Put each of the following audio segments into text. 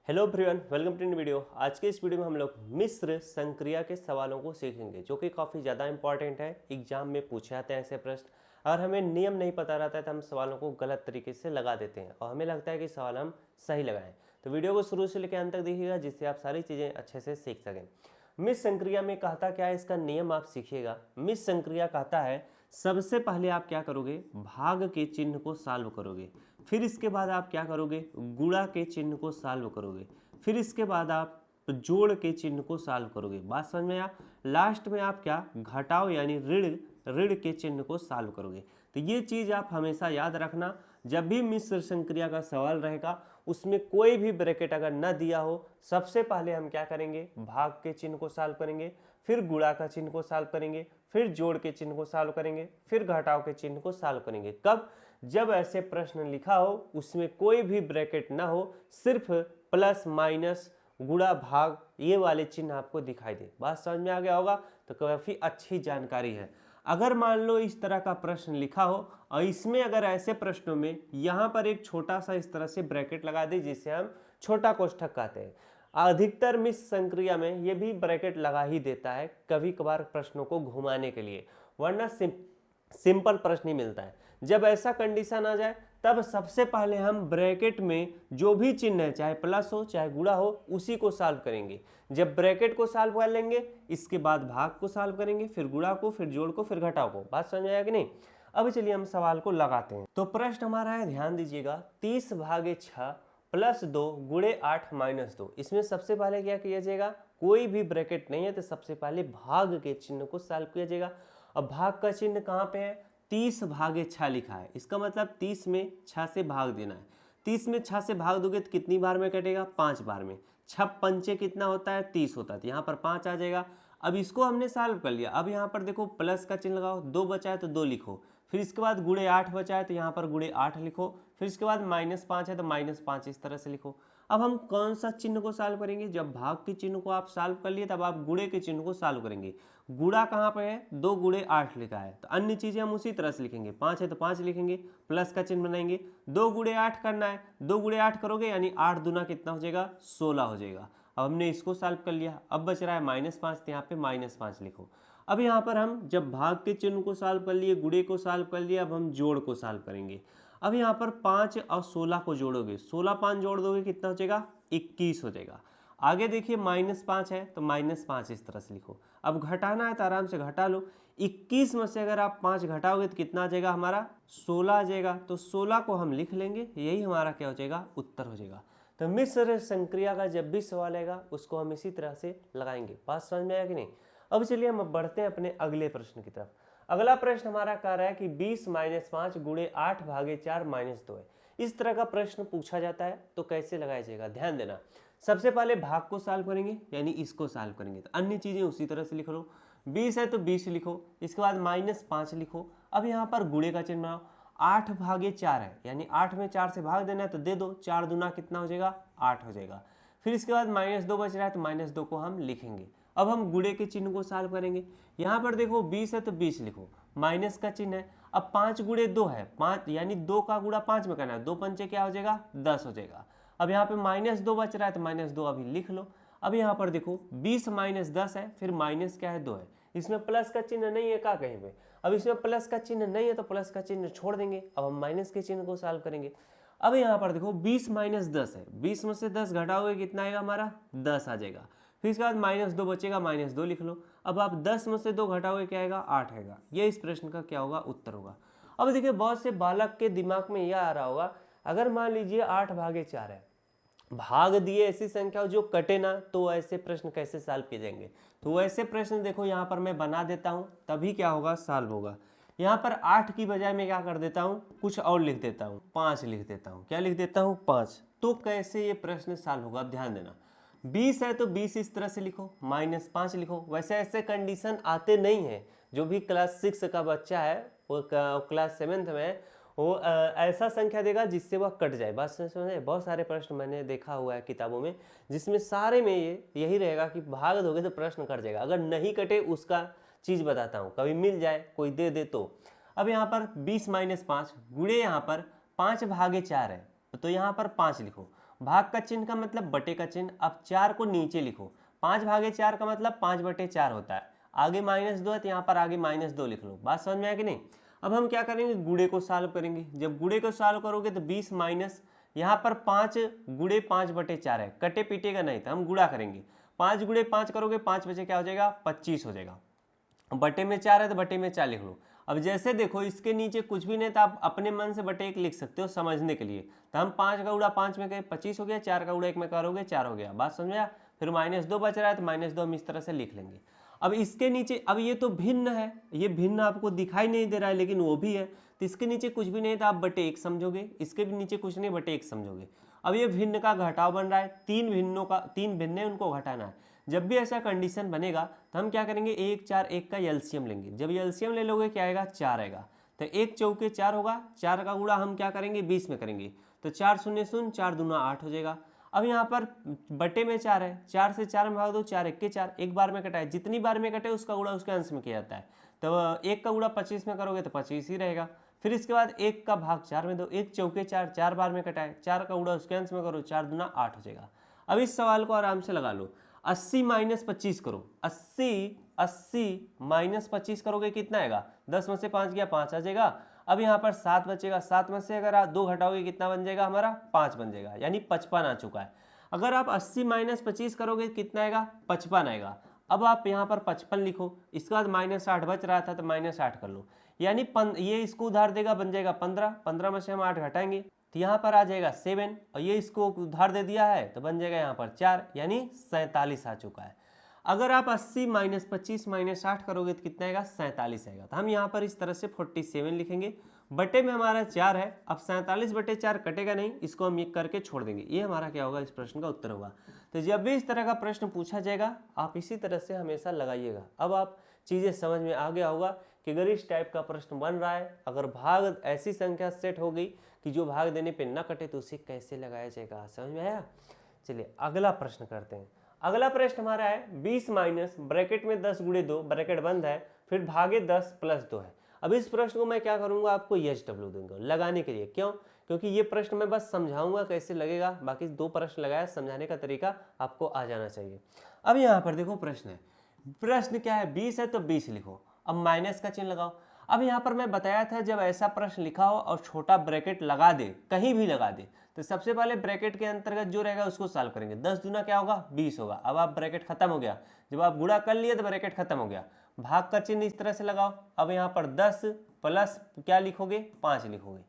Hello everyone, welcome to new video. आज के इस वीडियो में हम लोग मिश्र संक्रिया के सवालों को सीखेंगे जो कि काफ़ी ज़्यादा इंपॉर्टेंट है। एग्जाम में पूछे जाते हैं ऐसे प्रश्न। अगर हमें नियम नहीं पता रहता है तो हम सवालों को गलत तरीके से लगा देते हैं और हमें लगता है कि सवाल हम सही लगाएं। तो वीडियो को शुरू से लेकर अंत तक देखिएगा जिससे आप सारी चीज़ें अच्छे से सीख सकें। मिश्र संक्रिया में कहता क्या है, इसका नियम आप सीखिएगा। मिश्र संक्रिया कहता है सबसे पहले आप क्या करोगे, भाग के चिन्ह को सॉल्व करोगे। फिर इसके बाद आप क्या करोगे, गुणा के चिन्ह को सॉल्व करोगे। फिर इसके बाद आप जोड़ के चिन्ह को सॉल्व करोगे। बात समझ में आया। लास्ट में आप क्या, घटाओ यानी ऋण ऋण के चिन्ह को सॉल्व करोगे। तो ये चीज़ आप हमेशा याद रखना। जब भी मिश्र संक्रिया का सवाल रहेगा उसमें कोई भी ब्रैकेट अगर न दिया हो, सबसे पहले हम क्या करेंगे, भाग के चिन्ह को सॉल्व करेंगे, फिर गुणा का चिन्ह को सॉल्व करेंगे, फिर जोड़ के चिन्ह को सॉल्व करेंगे, फिर घटाव के चिन्ह को सॉल्व करेंगे। कब, जब ऐसे प्रश्न लिखा हो उसमें कोई भी ब्रैकेट ना हो, सिर्फ प्लस माइनस गुणा भाग ये वाले चिन्ह आपको दिखाई दे। बात समझ में आ गया होगा। तो काफ़ी अच्छी जानकारी है। अगर मान लो इस तरह का प्रश्न लिखा हो और इसमें अगर ऐसे प्रश्नों में यहाँ पर एक छोटा सा इस तरह से ब्रैकेट लगा दे जिसे हम छोटा कोष्ठक कहते हैं। अधिकतर मिश्र संक्रिया में ये भी ब्रैकेट लगा ही देता है कभी कभार प्रश्नों को घुमाने के लिए, वरना सिंपल प्रश्न ही मिलता है। जब ऐसा कंडीशन आ जाए तब सबसे पहले हम ब्रैकेट में जो भी चिन्ह है, चाहे प्लस हो चाहे गुणा हो, उसी को सॉल्व करेंगे। जब ब्रैकेट को सॉल्व कर लेंगे इसके बाद भाग को सॉल्व करेंगे, फिर गुणा को, फिर जोड़ को, फिर घटाव को। बात समझ आया कि नहीं। अब चलिए हम सवाल को लगाते हैं। तो प्रश्न हमारा है, ध्यान दीजिएगा, 30/6 प्लस 2 गुणे 8 माइनस 2। इसमें सबसे पहले क्या किया जाएगा, कोई भी ब्रैकेट नहीं है तो सबसे पहले भाग के चिन्ह को सॉल्व किया जाएगा। अब भाग का चिन्ह कहाँ पे है, 30/6 लिखा है। इसका मतलब 30 में 6 से भाग देना है। 30 में 6 से भाग दोगे तो कितनी बार में कटेगा, 5 बार में। 6 पंचे कितना होता है, 30 होता है। तो यहाँ पर 5 आ जाएगा। अब इसको हमने सॉल्व कर लिया। अब यहाँ पर देखो प्लस का चिन्ह लगाओ, 2 बचा है तो 2 लिखो। फिर इसके बाद गुणे 8 बचा है तो यहाँ पर गुणे 8 लिखो। फिर इसके बाद -5 है तो -5 इस तरह से लिखो। अब हम कौन सा चिन्ह को सॉल्व करेंगे, जब भाग के चिन्ह को आप सॉल्व कर लिए तब आप गुणे के चिन्ह को सॉल्व करेंगे। गुणा कहाँ पे है, 2 गुणे 8 लिखा है तो अन्य चीजें हम उसी तरह से लिखेंगे। 5 है तो 5 लिखेंगे, प्लस का चिन्ह बनाएंगे। 2 गुणे 8 करना है, 2 गुणे 8 करोगे यानी 8 दूना कितना हो जाएगा, 16 हो जाएगा। अब हमने इसको सॉल्व कर लिया। अब बच रहा है -5 तो यहाँ पे -5 लिखो। अब यहाँ पर हम जब भाग के चिन्ह को सॉल्व कर लिए, गुणे को सॉल्व कर लिया, अब हम जोड़ को सॉल्व करेंगे। अब यहाँ पर 5 और 16 को जोड़ोगे, 16 5 जोड़ दोगे कितना हो जाएगा, 21 हो जाएगा। आगे देखिए -5 है तो -5 इस तरह से लिखो। अब घटाना है तो आराम से घटा लो। 21 में से अगर आप 5 घटाओगे तो कितना आ जाएगा, हमारा 16 आ जाएगा। तो 16 को हम लिख लेंगे, यही हमारा क्या हो जाएगा, उत्तर हो जाएगा। तो मिश्र संक्रिया का जब भी सवाल आएगा उसको हम इसी तरह से लगाएंगे। बात समझ में आया कि नहीं। अब चलिए हम बढ़ते हैं अपने अगले प्रश्न की तरफ। अगला प्रश्न हमारा कह रहा है कि 20 - 5 गुणे 8/4 -2 है। इस तरह का प्रश्न पूछा जाता है तो कैसे लगाया जाएगा, ध्यान देना। सबसे पहले भाग को सॉल्व करेंगे यानी इसको सॉल्व करेंगे, तो अन्य चीजें उसी तरह से लिख लो। 20 है तो 20 लिखो, इसके बाद -5 लिखो। अब यहाँ पर गुणे का चिन्ह बनाओ। 8/4 है यानी 8 में 4 से भाग देना है तो दे दो, 4 दूना कितना हो जाएगा, 8 हो जाएगा। फिर इसके बाद -2 बच रहा है तो -2 को हम लिखेंगे। अब हम गुणे के चिन्ह को सॉल्व करेंगे। यहाँ पर देखो 20 है तो 20 लिखो, माइनस का चिन्ह है। अब 5 गुणे 2 है, 5 यानी 2 का गुणा 5 में करना है, 2 पंचे क्या हो जाएगा, 10 हो जाएगा। अब यहाँ पे -2 बच रहा है तो -2 अभी लिख लो। अब यहाँ पर देखो 20 - 10 है, फिर माइनस क्या है, 2 है। इसमें प्लस का चिन्ह नहीं है का कहीं पे। अब इसमें प्लस का चिन्ह नहीं है तो प्लस का चिन्ह छोड़ देंगे। अब हम माइनस के चिन्ह को सॉल्व करेंगे। अब यहाँ पर देखो 20 - 10 है, 20 में से 10 घटाओगे कितना आएगा, हमारा 10 आ जाएगा। फिर इसके बाद -2 बचेगा, -2 लिख लो। अब आप 10 में से 2 घटाओगे क्या आएगा, 8 आएगा। ये इस प्रश्न का क्या होगा, उत्तर होगा। अब देखिए बहुत से बालक के दिमाग में यह आ रहा होगा, अगर मान लीजिए 8/4 है, भाग दिए ऐसी संख्या जो कटे ना, तो ऐसे प्रश्न कैसे सॉल्व किए जाएंगे। तो ऐसे प्रश्न देखो यहाँ पर मैं बना देता हूँ, तभी क्या होगा, सॉल्व होगा। यहाँ पर 8 की बजाय मैं क्या कर देता हूँ, कुछ और लिख देता हूँ, 5 लिख देता हूँ। क्या लिख देता हूँ, 5। तो कैसे ये प्रश्न सॉल्व होगा, अब ध्यान देना। 20 है तो 20 इस तरह से लिखो, -5 लिखो। वैसे ऐसे कंडीशन आते नहीं है। जो भी क्लास 6 का बच्चा है वो क्लास 7th में वो ऐसा संख्या देगा जिससे वह कट जाए। बात समझे। बहुत सारे प्रश्न मैंने देखा हुआ है किताबों में जिसमें सारे में यही रहेगा कि भाग दोगे तो प्रश्न कट जाएगा। अगर नहीं कटे उसका चीज बताता हूँ, कभी मिल जाए कोई दे दे तो। अब यहाँ पर 20 - 5 गुणे यहाँ पर 5/4 है तो यहाँ पर 5 लिखो। भाग का चिन्ह का मतलब बटे का चिन्ह। अब 4 को नीचे लिखो, 5/4 का मतलब 5/4 होता है। आगे -2 है तो यहाँ पर आगे -2 लिख लो। बात समझ में आया कि नहीं। अब हम क्या करेंगे, गुणे को सॉल्व करेंगे। जब गुणे को सॉल्व करोगे तो 20 माइनस यहाँ पर 5 गुणे 5/4 है, कटे पीटेगा नहीं तो हम गुणा करेंगे। 5 गुणे 5 करोगे, 5 बचे क्या हो जाएगा, 25 हो जाएगा। बटे में 4 है तो बटे में 4 लिख लो। अब जैसे देखो इसके नीचे कुछ भी नहीं तो आप अपने मन से बटे 1 लिख सकते हो समझने के लिए। तो हम 5 का गुणा 5 में करें 25 हो गया, 4 का गुणा 1 में करोगे 4 हो गया। बात समझा। फिर -2 बच रहा है तो -2 हम इस तरह से लिख लेंगे। अब इसके नीचे, अब ये तो भिन्न है, ये भिन्न आपको दिखाई नहीं दे रहा है लेकिन वो भी है, तो इसके नीचे कुछ भी नहीं तो आप बटे 1 समझोगे, इसके भी नीचे कुछ नहीं बटे 1 समझोगे। अब ये भिन्न का घटाव बन रहा है, 3 भिन्न है उनको घटाना है। जब भी ऐसा कंडीशन बनेगा तो हम क्या करेंगे, 1 4 1 का एलसीएम लेंगे। जब एलसीएम ले लोगे क्या आएगा, 4 आएगा। तो 1 चौके 4 होगा, 4 का गुणा हम क्या करेंगे 20 में करेंगे, तो 4 शून्य शून्य, 4 दूना 8 हो जाएगा। अब यहाँ पर बटे में 4 है, 4 से 4 में भाग दो, 4 1 के 4, एक बार में कटा है, जितनी बार में कटे उसका गुणा उसके अंश में किया जाता है। तो 1 का गुणा 25 में करोगे तो 25 ही रहेगा। फिर इसके बाद 1 का भाग 4 में दो, 1 चौके 4, 4 बार में कटा है, 4 का गुणा उसके अंश में करो, 4 दूना 8 हो जाएगा। अब इस सवाल को आराम से लगा लो, 80 माइनस 25 करो, 80 माइनस 25 करोगे कितना आएगा, 10 में से 5 गया 5 आ जाएगा। अब यहाँ पर 7 बचेगा, 7 में से अगर आप 2 घटाओगे कितना बन जाएगा हमारा, 5 बन जाएगा, यानी 55 आ चुका है। अगर आप 80 माइनस 25 करोगे कितना आएगा, 55 आएगा। अब आप यहाँ पर 55 लिखो, इसके बाद -8 बच रहा था तो -8 कर लो, यानी ये इसको उधार देगा, बन जाएगा 15, 15 में से हम 8 घटाएंगे तो यहाँ पर आ जाएगा 7, और ये इसको उधार दे दिया है तो बन जाएगा यहाँ पर 4, यानी 47 आ चुका है। अगर आप 80 माइनस 25 माइनस 8 करोगे तो कितना आएगा, 47 आएगा। तो हम यहाँ पर इस तरह से 47 लिखेंगे, बटे में हमारा 4 है। अब 47 बटे 4 कटेगा नहीं, इसको हम ये करके छोड़ देंगे, ये हमारा क्या होगा, इस प्रश्न का उत्तर होगा। तो जब भी इस तरह का प्रश्न पूछा जाएगा आप इसी तरह से हमेशा लगाइएगा। अब आप चीज़ें समझ में आ गया होगा कि अगर इस टाइप का प्रश्न बन रहा है, अगर भाग ऐसी संख्या सेट हो गई कि जो भाग देने पे न कटे तो उसे कैसे लगाया जाएगा, समझ में आया। चलिए अगला प्रश्न करते हैं। अगला प्रश्न हमारा है 20 माइनस ब्रैकेट में 10 गुणे 2 ब्रैकेट बंद है, फिर भागे 10 प्लस 2 है। अब इस प्रश्न को मैं क्या करूंगा, आपको SW दूंगा लगाने के लिए। क्यों, क्योंकि ये प्रश्न मैं बस समझाऊंगा कैसे लगेगा, बाकी 2 प्रश्न लगाया, समझाने का तरीका आपको आ जाना चाहिए। अब यहाँ पर देखो प्रश्न है, प्रश्न क्या है, 20 है तो 20 लिखो, अब माइनस का चिन्ह लगाओ। अब यहाँ पर मैं बताया था जब ऐसा प्रश्न लिखा हो और छोटा ब्रैकेट लगा दे, कहीं भी लगा दे, तो सबसे पहले ब्रैकेट के अंतर्गत जो रहेगा उसको सॉल्व करेंगे। 10 दूना क्या होगा, 20 होगा। अब आप ब्रैकेट खत्म हो गया, जब आप गुणा कर लिए तो ब्रैकेट खत्म हो गया। भाग का चिन्ह इस तरह से लगाओ। अब यहाँ पर 10 प्लस क्या लिखोगे, 5 लिखोगे।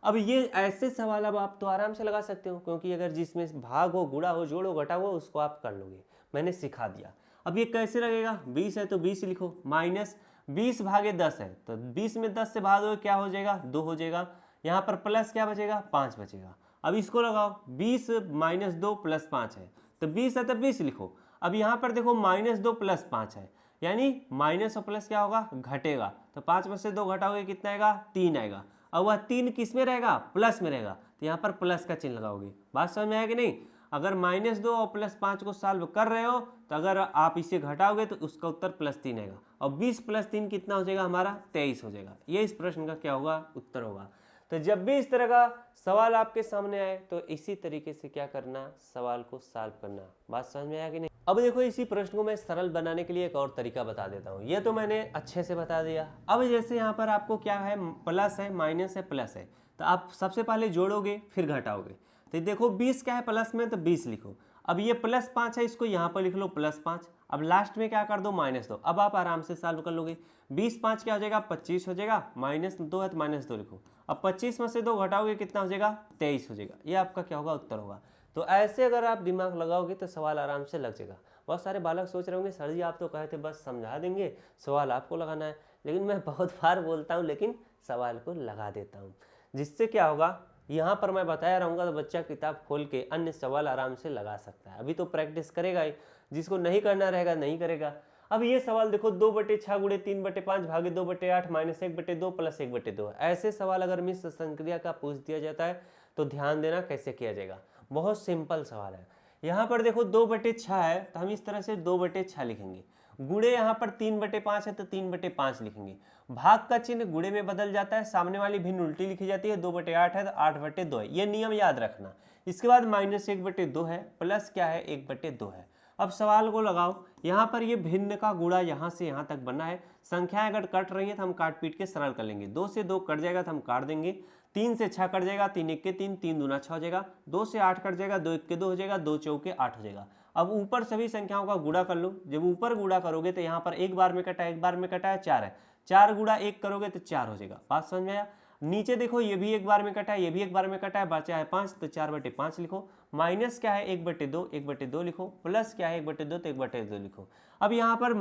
अब ये ऐसे सवाल अब आप तो आराम से लगा सकते हो, क्योंकि अगर जिसमें भाग हो, गुणा हो, जोड़ हो, घटा हो, उसको आप कर लोगे, मैंने सिखा दिया। अब ये कैसे लगेगा, 20 है तो 20 लिखो, माइनस 20 भागे 10 है तो 20 में 10 से भाग दो क्या हो जाएगा, 2 हो जाएगा। यहाँ पर प्लस क्या बचेगा, 5 बचेगा। अब इसको लगाओ, 20 माइनस 2 प्लस 5 है तो 20 है तो 20 लिखो। अब यहाँ पर देखो -2 प्लस 5 है, यानी माइनस और प्लस क्या होगा, घटेगा। तो 5 में से 2 घटाओगे कितना आएगा, 3 आएगा। और वह 3 किस में रहेगा, प्लस में रहेगा, तो यहाँ पर प्लस का चिन्ह लगाओगे। बात समझ में आया कि नहीं। अगर -2 और +5 को सॉल्व कर रहे हो तो अगर आप इसे घटाओगे तो उसका उत्तर +3 आएगा, और 20 + 3 कितना हो जाएगा हमारा, 23 हो जाएगा। ये इस प्रश्न का क्या होगा, उत्तर होगा। तो जब भी इस तरह का सवाल आपके सामने आए तो इसी तरीके से क्या करना, सवाल को सॉल्व करना। बात समझ में आया कि नहीं। अब देखो इसी प्रश्न को मैं सरल बनाने के लिए एक और तरीका बता देता हूँ। ये तो मैंने अच्छे से बता दिया। अब जैसे यहाँ पर आपको क्या है, प्लस है, माइनस है, प्लस है, तो आप सबसे पहले जोड़ोगे फिर घटाओगे। तो देखो 20 क्या है प्लस में, तो 20 लिखो। अब ये +5 है, इसको यहाँ पर लिख लो +5। अब लास्ट में क्या कर दो, -2। अब आप आराम से सॉल्व कर लोगे। 20 5 क्या हो जाएगा, 25 हो जाएगा, -2 है तो -2 लिखो। अब 25 में से 2 घटाओगे कितना हो जाएगा, 23 हो जाएगा। ये आपका क्या होगा, उत्तर होगा। तो ऐसे अगर आप दिमाग लगाओगे तो सवाल आराम से लग जाएगा। बहुत सारे बालक सोच रहे होंगे सर जी आप तो कहे थे बस समझा देंगे, सवाल आपको लगाना है। लेकिन मैं बहुत बार बोलता हूँ लेकिन सवाल को लगा देता हूँ, जिससे क्या होगा, यहाँ पर मैं बताया रहूँगा तो बच्चा किताब खोल के अन्य सवाल आराम से लगा सकता है। अभी तो प्रैक्टिस करेगा ही, जिसको नहीं करना रहेगा नहीं करेगा। अब ये सवाल देखो 2/6 गुणे 3/5 भागे 2/8 -1/2 + 1/2। ऐसे सवाल अगर मिश्र संक्रिया का पूछ दिया जाता है तो ध्यान देना कैसे किया जाएगा। बहुत सिंपल सवाल है। यहाँ पर देखो 2/6 है तो हम इस तरह से 2/6 लिखेंगे। गुणे यहाँ पर 3/5 है तो 3/5 लिखेंगे। भाग का चिन्ह गुणे में बदल जाता है, सामने वाली भिन्न उल्टी लिखी जाती है। 2/8 है तो 8/2 है। ये नियम याद रखना, इसके बाद -1/2 है, प्लस क्या है 1/2 है। अब सवाल को लगाओ, यहाँ पर ये भिन्न का गुणा यहाँ से यहाँ तक बना है। संख्याएं अगर कट रही है तो हम काट पीट के सरल कर लेंगे। 2 से 2 कट जाएगा तो हम काट देंगे। 3 से 6 कट जाएगा, 3 1 के 3, 3 दूना 6 हो जाएगा। 2 से 8 कट जाएगा, 2 1 के 2 हो जाएगा, 2 चौके 8 हो जाएगा। अब ऊपर सभी संख्याओं का गुणा कर लो। जब ऊपर गुणा करोगे तो यहाँ पर एक बार में कटा, एक बार में कटा है 4 है, 4 गुणा 1 करोगे तो 4 हो जाएगा। बात समझ में आया। नीचे देखो ये भी एक बार में कटा है, ये भी एक बार में कटा है, बचा है 5 तो 4/5 लिखो। माइनस क्या है 1/2, 1/2 लिखो। प्लस क्या है 1/2 तो 1/2 लिखो। अब यहाँ पर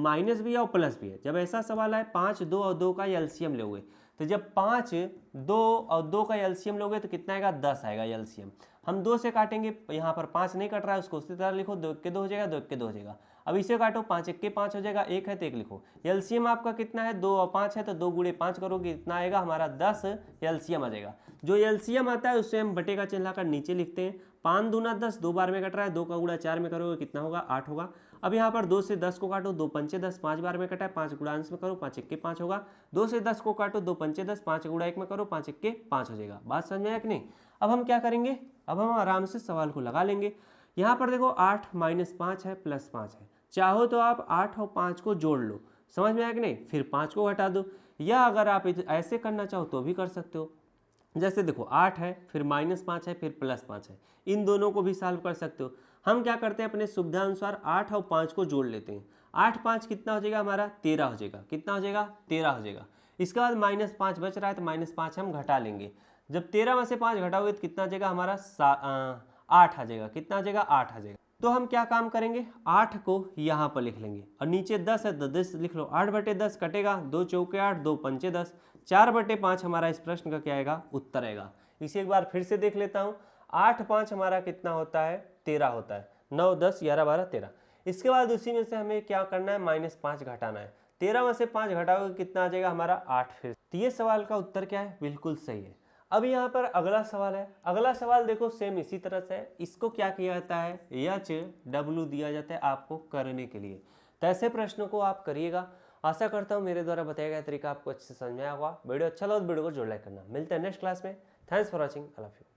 माइनस भी है और प्लस भी है। जब ऐसा सवाल है 5, 2 और 2 का एलसीएम लोगे तो जब 5, 2 और 2 का एलसीएम लोगे तो कितना आएगा 10 आएगा एलसीएम। हम 2 से काटेंगे, यहाँ पर 5 नहीं कट रहा है, उसको उसी तरह लिखो। 2 1 के 2 हो जाएगा, 2 1 के 2 हो जाएगा। अब इसे काटो, 5 1 के 5 हो जाएगा, 1 है तो 1 लिखो। एलसीएम आपका कितना है 2 और 5 है तो 2 गुणे 5 करोगे कितना आएगा हमारा 10 एलसीएम आ जाएगा। जो एलसीएम आता है उससे हम बटे का चिन्ह लाकर नीचे लिखते हैं। 5 दूना 10, 2 बार में कट रहा है, 2 का गुणा 4 में करोगे कितना होगा 8 होगा। अब यहाँ पर 2 से 10 को काटो, 2 पंचे 10, 5 बार में कटा है, 5 गुणा अंश में करो, 5 1 के 5 होगा। 2 से 10 को काटो, 2 पंचे 10, 5 गुणा 1 में करो, 5 1 के 5 हो जाएगा। बात समझ में आया कि नहीं। अब हम क्या करेंगे, अब हम आराम से सवाल को लगा लेंगे। यहाँ पर देखो 8 -5 है प्लस 5 है। चाहो तो आप 8 और 5 को जोड़ लो, समझ में आया कि नहीं, फिर 5 को घटा दो। या अगर आप ऐसे करना चाहो तो भी कर सकते हो। जैसे देखो 8 है, फिर -5 है, फिर +5 है, इन दोनों को भी सॉल्व कर सकते हो। हम क्या करते हैं अपने सुविधा अनुसार 8 और 5 को जोड़ लेते हैं। 8 5 कितना हो जाएगा हमारा 13 हो जाएगा। कितना हो जाएगा 13 हो जाएगा। इसके बाद -5 बच रहा है तो -5 हम घटा लेंगे। जब 13 में से 5 घटाओगे तो कितना आ जाएगा हमारा 8 आ जाएगा। कितना आ जाएगा 8 आ जाएगा। तो हम क्या काम करेंगे, 8 को यहाँ पर लिख लेंगे और नीचे 10 है तो 10 लिख लो। 8/10 कटेगा, 2 चौके 8, 2 पंचे 10, 4/5 हमारा इस प्रश्न का क्या आएगा उत्तर आएगा। इसे एक बार फिर से देख लेता हूँ। 8 5 हमारा कितना होता है 13 होता है। 9 10 11 12 13। इसके बाद उसी में से हमें क्या करना है -5 घटाना है। 13 में से 5 घटाओगे कितना आ जाएगा हमारा 8। फिर तो ये सवाल का उत्तर क्या है, बिल्कुल सही है। अब यहाँ पर अगला सवाल है। अगला सवाल देखो सेम इसी तरह से है। इसको क्या किया जाता है, HW दिया जाता है आपको करने के लिए। तो ऐसे प्रश्नों को आप करिएगा। आशा करता हूँ मेरे द्वारा बताया गया तरीका आपको अच्छे से समझ में आया होगा। वीडियो अच्छा लगा तो वीडियो को जरूर लाइक करना। मिलते हैं नेक्स्ट क्लास में। Thanks for watching. I love you.